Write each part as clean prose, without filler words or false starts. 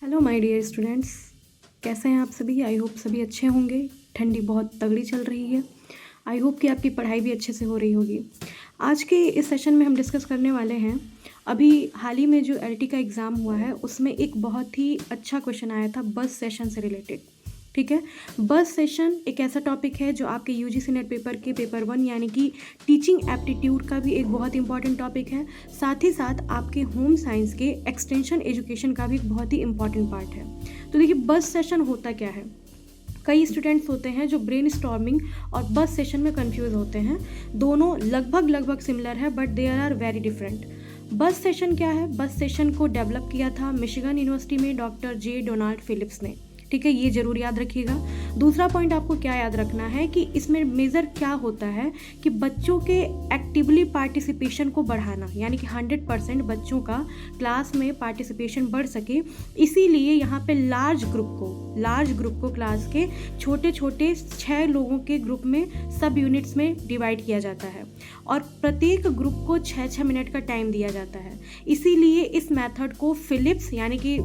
Hello my dear students, कैसे हैं आप सभी। आई होप सभी अच्छे होंगे। ठंडी बहुत तगड़ी चल रही है। आई होप कि आपकी पढ़ाई भी अच्छे से हो रही होगी। आज के इस सेशन में हम डिस्कस करने वाले हैं, अभी हाल ही में जो एलटी का एग्ज़ाम हुआ है उसमें एक बहुत ही अच्छा क्वेश्चन आया था बस सेशन से रिलेटेड। ठीक है, बस सेशन एक ऐसा टॉपिक है जो आपके यूजीसी नेट पेपर के पेपर 1 यानी कि टीचिंग एप्टीट्यूड का भी एक बहुत इंपॉर्टेंट टॉपिक है। साथ ही साथ आपके होम साइंस के एक्सटेंशन एजुकेशन का भी एक बहुत ही इंपॉर्टेंट पार्ट है। तो देखिए, बस सेशन होता क्या है। कई स्टूडेंट्स होते हैं जो ब्रेन स्टॉर्मिंग और बस सेशन में कंफ्यूज होते हैं। दोनों लगभग सिमिलर है but there are very different. Buzz session क्या है? बस सेशन को डेवलप किया था मिशिगन यूनिवर्सिटी में डॉक्टर जे डोनाल्ड फिलिप्स ने। ठीक है, ये जरूर याद रखिएगा। दूसरा पॉइंट आपको क्या याद रखना है कि इसमें मेजर क्या होता है कि बच्चों के एक्टिवली पार्टिसिपेशन को बढ़ाना, यानी कि 100% बच्चों का क्लास में पार्टिसिपेशन बढ़ सके। इसीलिए यहाँ पे लार्ज ग्रुप को क्लास के छोटे 6 लोगों के ग्रुप में सब यूनिट्स में डिवाइड किया जाता है और प्रत्येक ग्रुप को 6 मिनट का टाइम दिया जाता है। इसीलिए इस मेथड को फिलिप्स यानी कि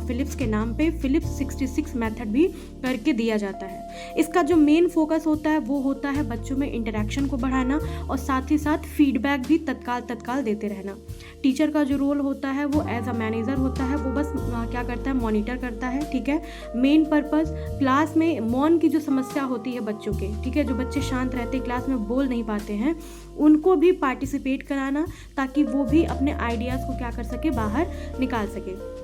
फिलिप्स के नाम पे फिलिप्स 66 मेथड भी करके दिया जाता है। इसका जो मेन फोकस होता है वो होता है बच्चों में इंटरेक्शन को बढ़ाना और साथ ही साथ फीडबैक भी तत्काल देते रहना। टीचर का जो रोल होता है वो एज अ मैनेजर होता है, वो बस क्या करता है, मॉनिटर करता है। ठीक है, मेन पर्पस क्लास में मौन की जो समस्या होती है बच्चों के, ठीक है, जो बच्चे शांत रहते हैं, क्लास में बोल नहीं पाते हैं, उनको भी पार्टिसिपेट कराना ताकि वो भी अपने आइडियाज़ को क्या कर सके, बाहर निकाल सके।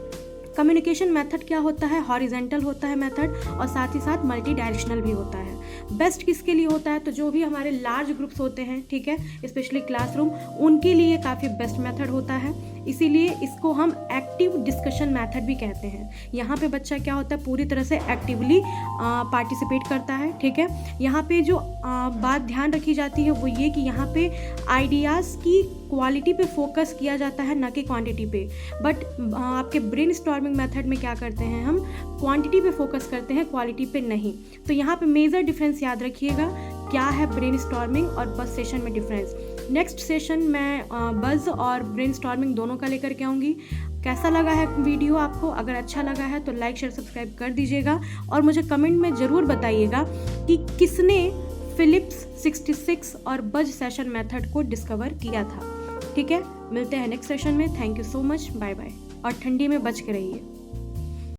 कम्युनिकेशन मेथड क्या होता है? हॉरिजेंटल होता है मेथड और साथ ही साथ मल्टी डायरेक्शनल भी होता है। बेस्ट किसके लिए होता है? तो जो भी हमारे लार्ज ग्रुप्स होते हैं, ठीक है, स्पेशली क्लासरूम, उनके लिए काफ़ी बेस्ट मेथड होता है। इसीलिए इसको हम एक्टिव डिस्कशन मेथड भी कहते हैं। यहाँ पे बच्चा क्या होता है, पूरी तरह से एक्टिवली पार्टिसिपेट करता है। ठीक है, यहाँ पे जो बात ध्यान रखी जाती है वो ये कि यहाँ पे आइडियाज़ की क्वालिटी पे फोकस किया जाता है, ना कि क्वांटिटी पे। बट आपके ब्रेन स्टॉर्मिंग मेथड में क्या करते हैं, हम क्वांटिटी पे फोकस करते हैं, क्वालिटी पे नहीं। तो यहाँ पे मेजर डिफरेंस याद रखिएगा, क्या है ब्रेन स्टॉर्मिंग और बस सेशन में डिफरेंस। नेक्स्ट सेशन मैं बज़ और ब्रेन स्टॉर्मिंग दोनों का लेकर के आऊँगी। कैसा लगा है वीडियो आपको? अगर अच्छा लगा है तो लाइक शेयर सब्सक्राइब कर दीजिएगा और मुझे कमेंट में ज़रूर बताइएगा कि किसने फिलिप्स 66 और बज़ सेशन मेथड को डिस्कवर किया था। ठीक है, मिलते हैं नेक्स्ट सेशन में। Thank you so much, bye bye. और ठंडी में बच के रहिए।